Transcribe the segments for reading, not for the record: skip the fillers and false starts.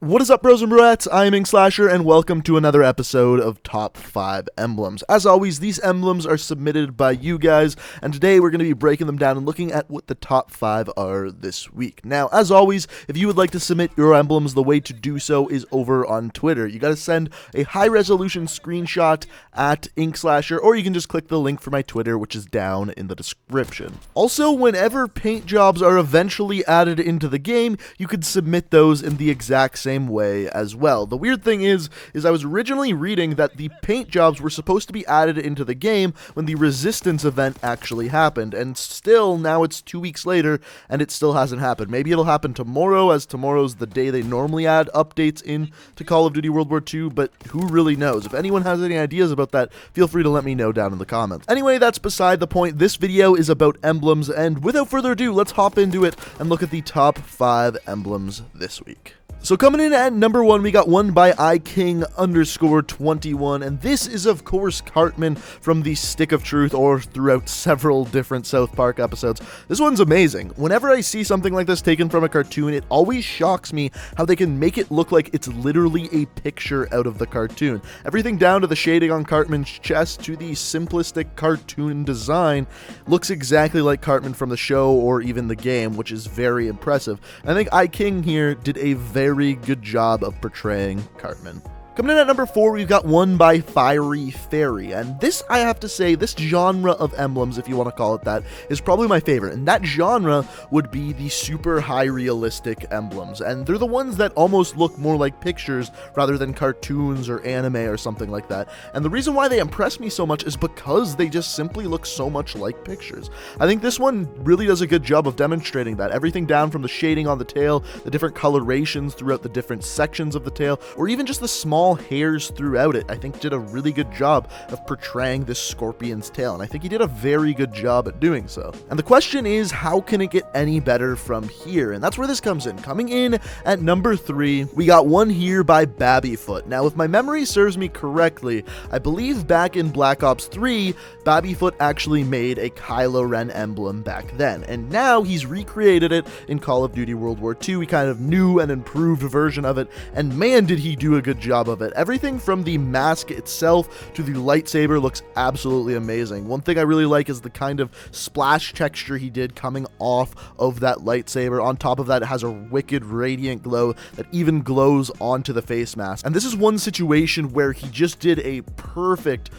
What is up, bros and broettes? I'm Inkslasher, and welcome to another episode of Top 5 Emblems. As always, these emblems are submitted by you guys, and today we're going to be breaking them down and looking at what the top 5 are this week. Now, as always, if you would like to submit your emblems, the way to do so is over on Twitter. You got to send a high-resolution screenshot at Inkslasher, or you can just click the link for my Twitter, which is down in the description. Also, whenever paint jobs are eventually added into the game, you could submit those in the exact same way as well. The weird thing is I was originally reading that the paint jobs were supposed to be added into the game when the Resistance event actually happened, and still, now it's 2 weeks later, and it still hasn't happened. Maybe it'll happen tomorrow, as tomorrow's the day they normally add updates in to Call of Duty WW2, but who really knows? If anyone has any ideas about that, feel free to let me know down in the comments. Anyway, that's beside the point. This video is about emblems, and without further ado, let's hop into it and look at the top 5 emblems this week. So coming in at number 1, we got one by iking_21, and this is of course Cartman from the Stick of Truth, or throughout several different South Park episodes. This one's amazing. Whenever I see something like this taken from a cartoon, it always shocks me how they can make it look like it's literally a picture out of the cartoon. Everything down to the shading on Cartman's chest to the simplistic cartoon design looks exactly like Cartman from the show or even the game, which is very impressive. And I think iking here did a very good job of portraying Cartman. Coming in at number 4, we've got one by Fiery Fairy, and this, I have to say, this genre of emblems, if you want to call it that, is probably my favorite, and that genre would be the super high realistic emblems, and they're the ones that almost look more like pictures rather than cartoons or anime or something like that, and the reason why they impress me so much is because they just simply look so much like pictures. I think this one really does a good job of demonstrating that. Everything down from the shading on the tail, the different colorations throughout the different sections of the tail, or even just the small hairs throughout it, I think did a really good job of portraying this scorpion's tail, and I think he did a very good job at doing so. And the question is, how can it get any better from here? And that's where this comes in. Coming in at number 3, we got one here by Babyfoot. Now, if my memory serves me correctly, I believe back in Black Ops 3, Babyfoot actually made a Kylo Ren emblem back then, and now he's recreated it in Call of Duty WWII. We kind of new and improved version of it, and man, did he do a good job of it. Everything from the mask itself to the lightsaber looks absolutely amazing. One thing I really like is the kind of splash texture he did coming off of that lightsaber. On top of that, it has a wicked radiant glow that even glows onto the face mask. And this is one situation where he just did a perfect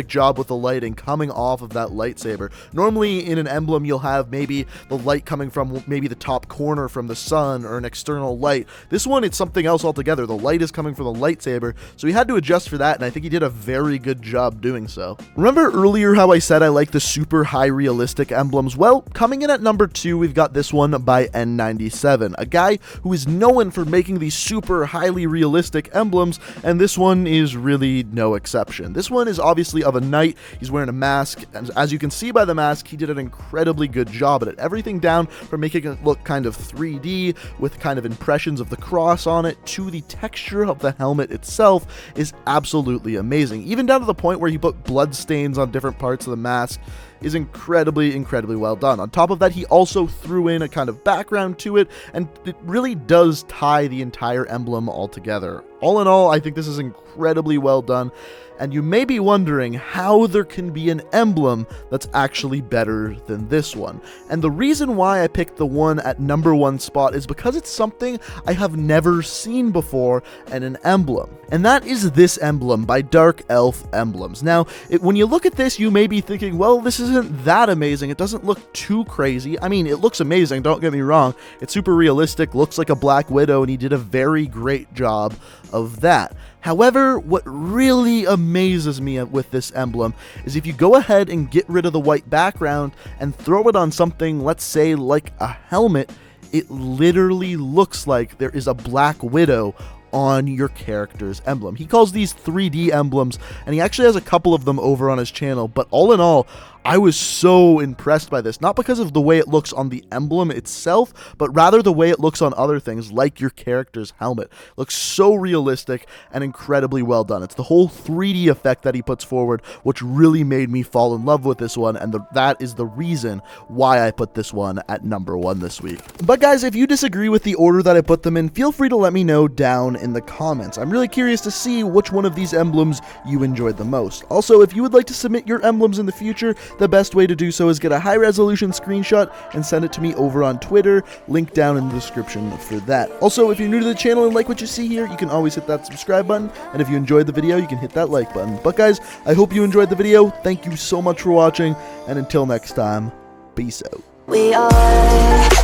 job with the lighting coming off of that lightsaber. Normally in an emblem, you'll have maybe the light coming from maybe the top corner from the sun or an external light. This one, it's something else altogether. The light is coming from the lightsaber, so he had to adjust for that, and I think he did a very good job doing so. Remember earlier how I said I like the super high realistic emblems? Well, coming in at number 2, we've got this one by N97, a guy who is known for making these super highly realistic emblems, and this one is really no exception. This one is obviously of a knight. He's wearing a mask, and as you can see by the mask, he did an incredibly good job at it. Everything down from making it look kind of 3D with kind of impressions of the cross on it to the texture of the helmet itself is absolutely amazing. Even down to the point where he put blood stains on different parts of the mask is incredibly well done. On top of that, he also threw in a kind of background to it, and it really does tie the entire emblem all together. All in all, I think this is incredibly well done, and you may be wondering how there can be an emblem that's actually better than this one. And the reason why I picked the one at number 1 spot is because it's something I have never seen before in an emblem. And that is this emblem by Dark Elf Emblems. Now, when you look at this, you may be thinking, well, this isn't that amazing. It doesn't look too crazy. I mean, it looks amazing, don't get me wrong. It's super realistic, looks like a Black Widow, and he did a very great job of that. However, what really amazes me with this emblem is if you go ahead and get rid of the white background and throw it on something, let's say like a helmet, it literally looks like there is a Black Widow on your character's emblem. He calls these 3D emblems, and he actually has a couple of them over on his channel, but all in all, I was so impressed by this, not because of the way it looks on the emblem itself, but rather the way it looks on other things like your character's helmet. It looks so realistic and incredibly well done. It's the whole 3D effect that he puts forward which really made me fall in love with this one, and that is the reason why I put this one at number 1 this week. But guys, if you disagree with the order that I put them in, feel free to let me know down in the comments. I'm really curious to see which one of these emblems you enjoyed the most. Also, if you would like to submit your emblems in the future, the best way to do so is get a high-resolution screenshot and send it to me over on Twitter, link down in the description for that. Also, if you're new to the channel and like what you see here, you can always hit that subscribe button, and if you enjoyed the video, you can hit that like button. But guys, I hope you enjoyed the video. Thank you so much for watching, and until next time, peace out. We are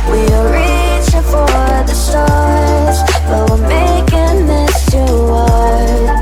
reaching for the stars, but we're making this too hard.